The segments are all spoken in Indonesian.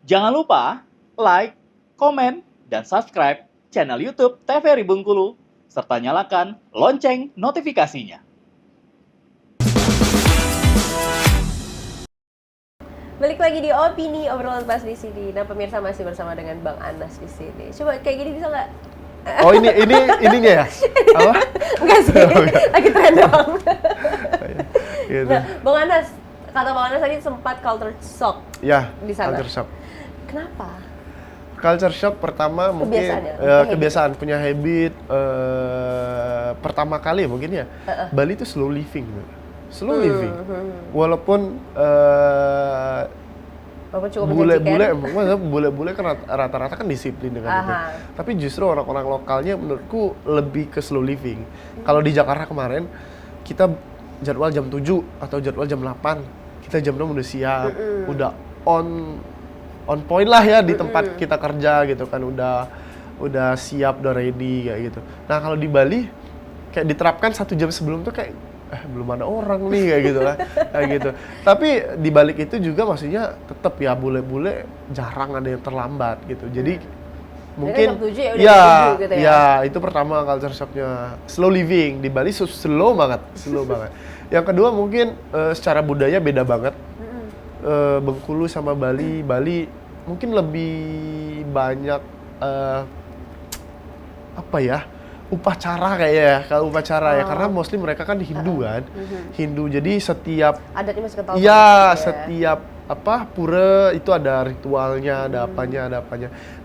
Jangan lupa like, komen, dan subscribe channel YouTube TVRI Bengkulu, serta nyalakan lonceng notifikasinya. Balik lagi di Opini Obrolan Pas di sini. Nah, pemirsa masih bersama dengan Bang Anas di sini. Coba kayak gini bisa nggak? Oh ininya ya? Apa? Enggak sih, lagi tren doang. Gitu. Nah, Bang Anas, kata Bang Anas tadi sempat culture shock Ya, di sana. culture shock. Kenapa? Culture shock pertama mungkin kebiasaan punya habit pertama kali mungkin ya. Bali itu slow living. Slow living. Walaupun cukup bule kan rata-rata kan disiplin dengan itu. Tapi justru orang-orang lokalnya menurutku lebih ke slow living. Kalau di Jakarta kemarin kita jadwal jam 7 atau jadwal jam 8, kita jam 6 udah siap, udah on point lah ya di tempat kita kerja gitu kan, udah siap, udah ready kayak gitu. Nah kalau di Bali kayak diterapkan 1 jam sebelum tuh kayak belum ada orang nih kayak gitu lah, kayak gitu. Tapi di balik itu juga maksudnya tetap ya bule-bule jarang ada yang terlambat gitu. Jadi mungkin gitu ya itu pertama culture shocknya. Slow living di Bali slow banget. Yang kedua mungkin secara budaya beda banget. Bengkulu sama Bali mungkin lebih banyak upacara kayaknya ya, kalau upacara ya, karena mostly mereka kan Hindu kan, Hindu, jadi setiap adatnya masih kental. Setiap pura itu ada ritualnya, ada apanya,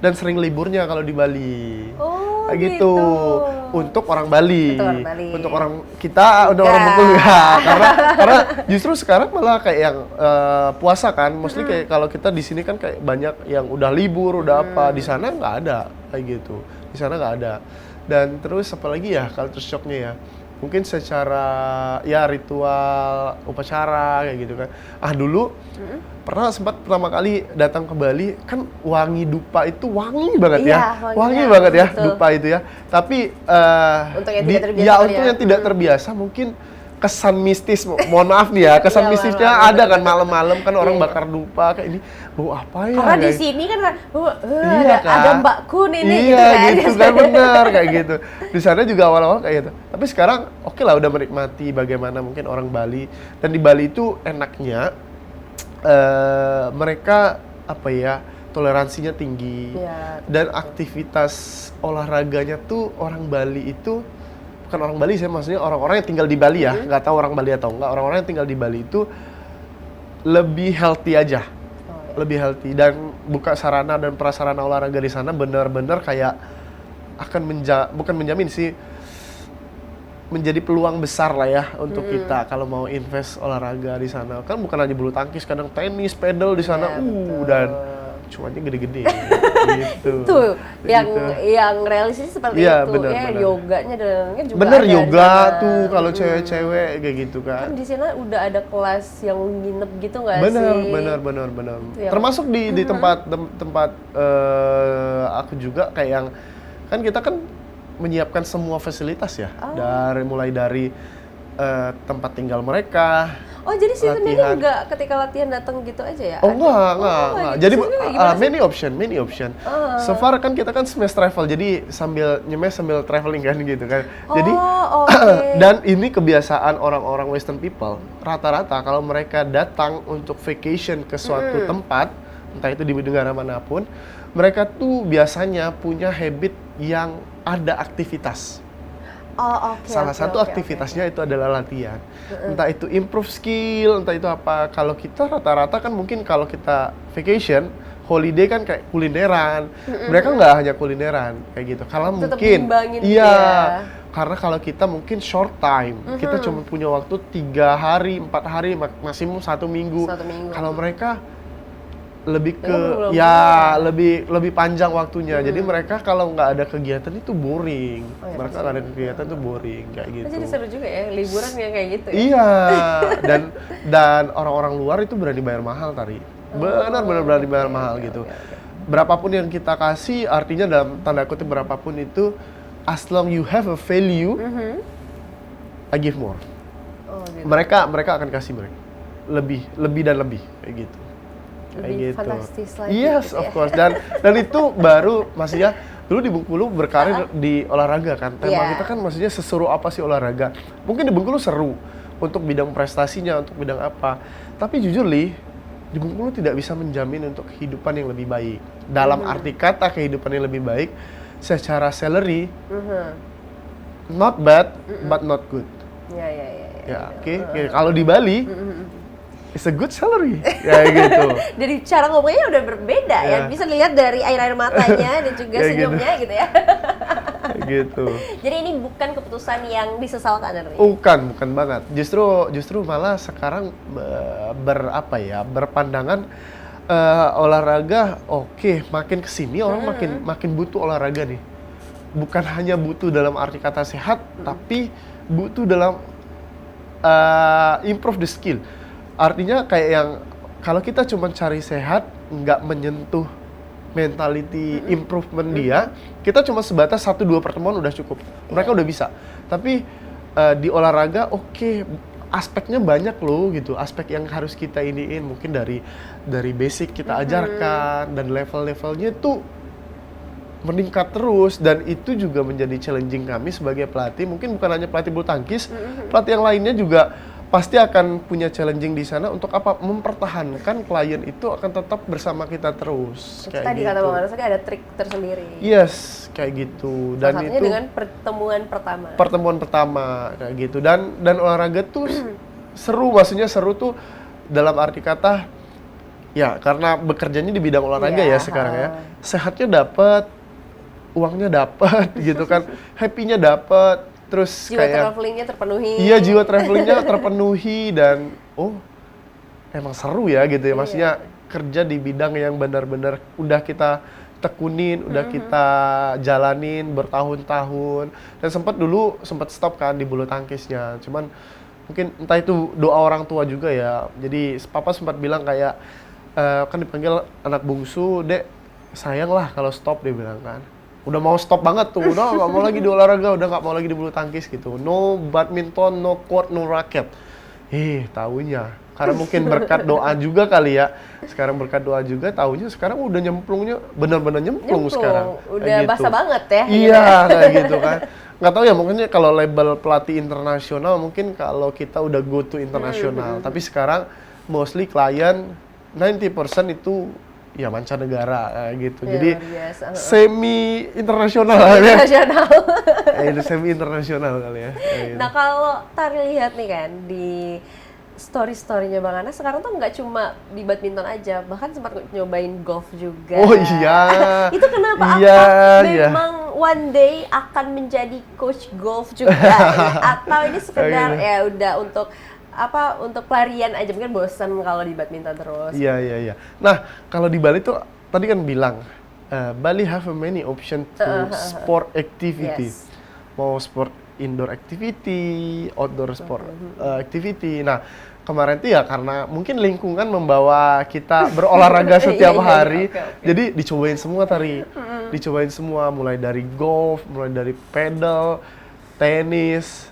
dan sering liburnya kalau di Bali. Kayak gitu. Untuk orang Bali. Untuk orang kita, untuk orang Bengkulu ya. Karena justru sekarang malah kayak yang puasa kan, mostly kayak kalau kita di sini kan kayak banyak yang udah libur, udah apa, di sana nggak ada kayak gitu. Di sana nggak ada. Dan terus apalagi ya culture shocknya ya, mungkin secara ya ritual upacara kayak gitu kan. Dulu pernah sempat pertama kali datang ke Bali kan, wangi dupa itu wangi banget ya, wangi banget ya, betul. Dupa itu ya. Tapi untuk yang tidak terbiasa mungkin kesan mistis, mohon maaf nih ya, kesan mistisnya ada kan, malam-malam kan orang bakar dupa kayak ini, bau apa ya? Karena di sini kan ada Mbak Kun ini gitu kan, bener kayak gitu. Di sana juga awal-awal kayak gitu. Tapi sekarang oke lah, udah menikmati bagaimana mungkin orang Bali. Dan di Bali itu enaknya mereka toleransinya tinggi, dan aktivitas olahraganya tuh orang Bali itu, bukan orang Bali sih, maksudnya orang-orang yang tinggal di Bali ya, nggak tahu orang Bali atau enggak, orang-orang yang tinggal di Bali itu lebih healthy aja, lebih healthy, dan buka sarana dan prasarana olahraga di sana benar-benar kayak akan bukan menjamin sih, menjadi peluang besar lah ya untuk kita kalau mau invest olahraga di sana. Kan bukan hanya bulu tangkis, kadang tenis, pedal di sana, dan cuannya gede-gede gitu. Tuh, yang realistis seperti itu, bener. Yoganya dan juga bener yoga tuh kalau cewek-cewek kayak gitu kan. Kan di sana udah ada kelas yang nginep gitu nggak sih? Bener. Termasuk di tempat aku juga kayak yang kan kita kan menyiapkan semua fasilitas ya, mulai dari tempat tinggal mereka. Oh, jadi sistemnya enggak ketika latihan datang gitu aja ya? Enggak. Jadi many option. So far kan kita kan smash travel, jadi sambil nyemes sambil traveling kan gitu kan. Jadi dan ini kebiasaan orang-orang Western people, rata-rata kalau mereka datang untuk vacation ke suatu tempat, entah itu di negara manapun, mereka tuh biasanya punya habit yang ada aktivitas. Salah satu aktivitasnya itu adalah latihan. Entah itu improve skill, entah itu apa. Kalau kita rata-rata kan mungkin kalau kita vacation, holiday kan kayak kulineran. Mereka nggak hanya kulineran kayak gitu. Kalau mungkin karena kalau kita mungkin short time, kita cuma punya waktu 3 hari, 4 hari, maksimum 1 minggu. Kalau mereka lebih ke lebih panjang waktunya. Jadi mereka kalau nggak ada kegiatan itu boring. Mereka nggak ada kegiatan itu boring kayak gitu. Jadi seru juga ya liburan yang kayak gitu. Iya. Dan orang-orang luar itu berani bayar mahal, Tari. Benar-benar berani bayar mahal gitu. Berapapun yang kita kasih, artinya dalam tanda kutip berapapun itu, as long you have a value, I give more. Mereka akan kasih lebih dan lebih kayak gitu. kayak Lebih gitu. fantastis lagi Yes, gitu of ya. course. Dan itu baru maksudnya dulu di Bengkulu berkarir di olahraga kan. Tema Iya. kita kan maksudnya seseru apa sih olahraga. Mungkin di Bengkulu seru untuk bidang prestasinya, untuk bidang apa. Tapi jujur Li, di Bengkulu tidak bisa menjamin untuk kehidupan yang lebih baik. Dalam arti kata kehidupan yang lebih baik, secara salary not bad but not good. Ya. Ya, oke. Kalau di Bali, it's a good salary. Kayak gitu. Dari cara ngomongnya udah berbeda ya. Ya. Bisa dilihat dari air matanya dan juga Kayak gitu. senyumnya gitu ya. Kayak gitu. Jadi ini bukan keputusan yang disesalkan Arni. Bukan banget. Justru malah sekarang berpandangan olahraga oke, makin kesini orang makin butuh olahraga nih. Bukan hanya butuh dalam arti kata sehat, tapi butuh dalam improve the skill. Artinya kayak yang kalau kita cuma cari sehat, nggak menyentuh mentality improvement dia, kita cuma sebatas 1-2 pertemuan udah cukup. Mereka udah bisa. Tapi di olahraga oke, aspeknya banyak loh gitu. Aspek yang harus kita iniin mungkin dari basic kita ajarkan dan level-levelnya tuh meningkat terus, dan itu juga menjadi challenging kami sebagai pelatih. Mungkin bukan hanya pelatih bulu tangkis, pelatih yang lainnya juga pasti akan punya challenging di sana untuk apa? Mempertahankan klien itu akan tetap bersama kita terus. Kayak Tadi gitu. kata Bang Anas ada trik tersendiri. Yes, kayak gitu. Dan Salah satunya itu dengan pertemuan pertama. kayak gitu. Dan olahraga tuh seru, maksudnya seru tuh dalam arti kata ya karena bekerjanya di bidang olahraga Iya, ya sekarang ya. Sehatnya dapat, uangnya dapat gitu kan, happy-nya dapat, terus Jiwa kayak travelingnya terpenuhi. iya jiwa travelingnya terpenuhi dan emang seru ya gitu ya, maksudnya kerja di bidang yang benar-benar udah kita tekunin, udah kita jalanin bertahun-tahun, dan sempat stop kan di bulu tangkisnya, cuman mungkin entah itu doa orang tua juga ya. Jadi papa sempat bilang kayak kan dipanggil anak bungsu, Dek sayang lah kalau stop, dia bilang kan. Udah mau stop banget tuh, udah nggak mau lagi di olahraga, udah nggak mau lagi di bulu tangkis gitu. No badminton, no court, no racket. Taunya karena mungkin berkat doa juga kali ya. Sekarang berkat doa juga, taunya sekarang udah nyemplungnya, benar-benar nyemplung sekarang. Udah Kayak gitu. basah banget ya. Iya, kayak gitu kan. Nggak tahu ya, mungkin kalau label pelatih internasional, mungkin kalau kita udah go to internasional. Tapi sekarang mostly klien 90% itu ya mancanegara gitu. Ya, Jadi luar biasa. semi internasional lah ya. Nasional. Itu semi internasional kali ya. Kayak gitu. Nah kalau Tari lihat nih kan di story-storynya Bang Anas sekarang tuh nggak cuma di badminton aja, bahkan sempat nyobain golf juga. Oh iya. Itu kenapa? Iya, Apa iya. memang one day akan menjadi coach golf juga? Ya? Atau ini sekedar Gitu. ya udah untuk pelarian aja, mungkin bosan kalau di badminton terus. Iya. Nah, kalau di Bali tuh tadi kan bilang Bali have a many option to sport activity. Yes. Mau sport indoor activity, outdoor sport activity. Nah, kemarin tuh ya karena mungkin lingkungan membawa kita berolahraga setiap Iya, hari. oke. Jadi dicobain semua Tari. Dicobain semua, mulai dari golf, mulai dari pedal, tenis,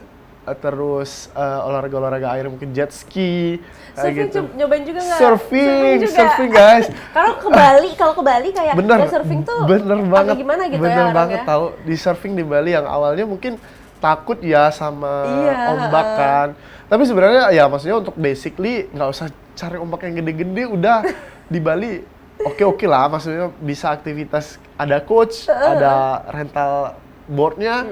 terus olahraga air mungkin jet ski, kayak Surfing gitu. nyobain juga nggak? Surfing guys. Kalau ke Bali kayak Bener, ya surfing tuh bener agak banget, gimana gitu bener ya banget orangnya. tahu. Di surfing di Bali yang awalnya mungkin takut ya sama Iya, ombak kan. Tapi sebenarnya ya maksudnya untuk basically nggak usah cari ombak yang gede-gede, udah di Bali oke lah. Maksudnya bisa aktivitas, ada coach, ada rental boardnya,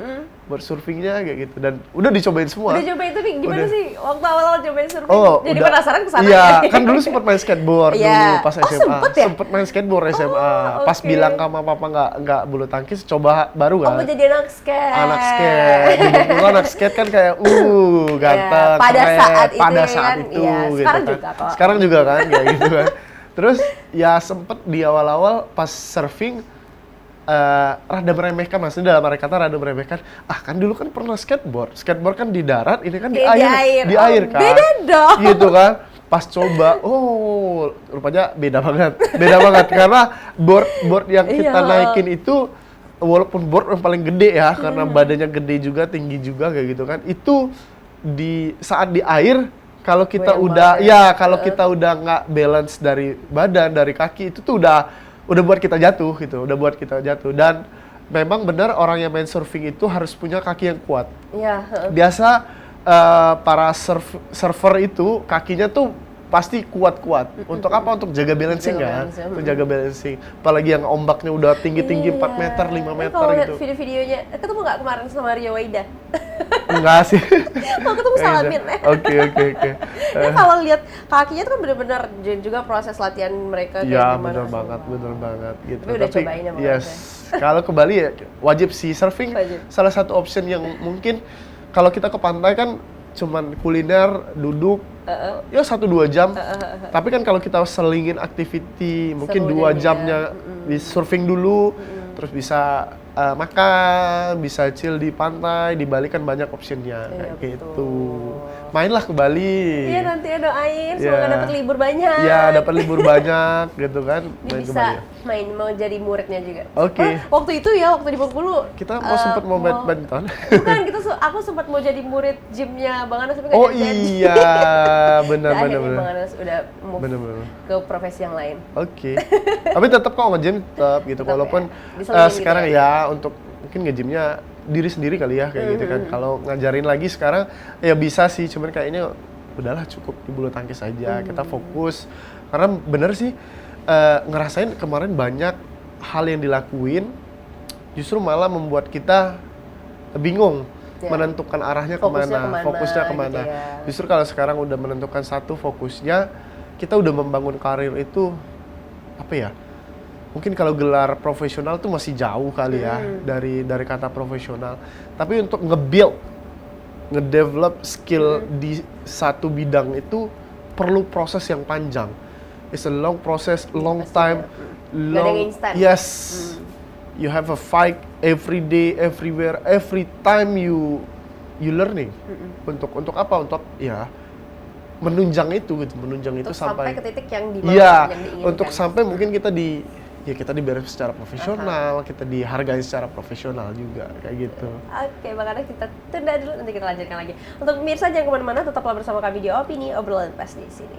buat surfingnya kayak gitu, dan udah dicobain semua. Udah cobain, tapi gimana Udah. sih waktu awal-awal cobain surfing? Jadi udah. penasaran kesana Iya, ya? kan dulu sempat main skateboard Iya. dulu pas SMA. Sempet ya? Sempet main skateboard SMA. Oh, Pas oke. bilang sama papa nggak bulu tangkis, coba baru Oh, mau kan. jadi anak skate. Anak skate. Di Bengkulu anak skate kan kayak ganteng, Ya, pada keren, saat itu pada ya saat kan? itu Iya, gitu sekarang kan. juga kok. Sekarang juga kan kayak gitu kan. Terus ya sempet di awal-awal pas surfing rada meremehkan, maksudnya dalam arti kata rada meremehkan. Kan dulu kan pernah skateboard kan di darat, ini kan di air kan. Beda dong. Gitu kan. Pas coba, rupanya beda banget karena board yang kita Iya. naikin itu, walaupun board yang paling gede ya, karena badannya gede juga, tinggi juga kayak gitu kan, itu saat di air kalau kita Goyang udah banget. kalau kita udah nggak balance dari badan, dari kaki, itu tuh udah buat kita jatuh gitu, udah buat kita jatuh. Dan memang benar orang yang main surfing itu harus punya kaki yang kuat. Iya. Biasa para surfer itu kakinya tuh pasti kuat-kuat. Untuk apa? Untuk jaga balancing kan? Untuk jaga balancing. Apalagi yang ombaknya udah tinggi-tinggi 4 meter, 5 meter kalau lihat gitu. video-videonya, ketemu nggak kemarin sama Rio Waida? Enggak sih. Mau ketemu Salamin. Oke. Ya kalau lihat kakinya itu kan benar-benar juga proses latihan mereka kayak Ya, gimana. bener banget gitu. Tapi udah cobain ya, yes. Kalau ke Bali ya wajib sih surfing. Wajib. Salah satu option yang mungkin kalau kita ke pantai kan cuman kuliner, duduk, ya 1-2 jam. Tapi kan kalau kita selingin activity, mungkin Seru 2 jadinya. jamnya di surfing dulu, terus bisa makan, bisa chill di pantai. Di Bali kan banyak optionnya Iya, kayak gitu. betul. Mainlah ke Bali. Iya, nanti ya doain semoga Iya. dapat libur banyak. Ya, dapat libur banyak gitu kan. Ini Main ke bisa Bali. main mau jadi muridnya juga. Oke. Waktu itu ya, waktu di Bengkulu. Kita sempat mau badminton. Bukan, aku sempat mau jadi murid gymnya Bang Anas tapi nggak Oh jadi. iya, benar. Bang Anas udah move Benar. ke profesi yang lain. Oke. Tapi tetap kok nge-gym tetap gitu. Tetap Walaupun ya. Diselingin gitu sekarang ya. ya untuk mungkin nge-gymnya diri sendiri kali ya kayak gitu kan. Kalau ngajarin lagi sekarang ya bisa sih, cuman kayaknya udahlah cukup di bulu tangkis aja. Kita fokus. Karena bener sih ngerasain kemarin banyak hal yang dilakuin justru malah membuat kita bingung menentukan arahnya fokusnya kemana. gitu ya. Justru kalau sekarang udah menentukan satu fokusnya, kita udah membangun karir itu apa ya? Mungkin kalau gelar profesional tuh masih jauh kali ya dari kata profesional. Tapi untuk ngedevelop skill di satu bidang itu perlu proses yang panjang. It's a long process, long time, Nggak ada yang instan. Yes. You have a fight every day, everywhere, every time you learning. Untuk apa? Untuk ya menunjang itu gitu, Untuk sampai ke titik yang dimana Iya, yang diinginkan. untuk sampai mungkin kita diberes secara profesional, kita dihargai secara profesional juga kayak gitu. Oke, Bang Anas kita tunda dulu, nanti kita lanjutkan lagi. Untuk pemirsa jangan kemana-mana, tetaplah bersama kami di Opini Obrolan Pas di sini.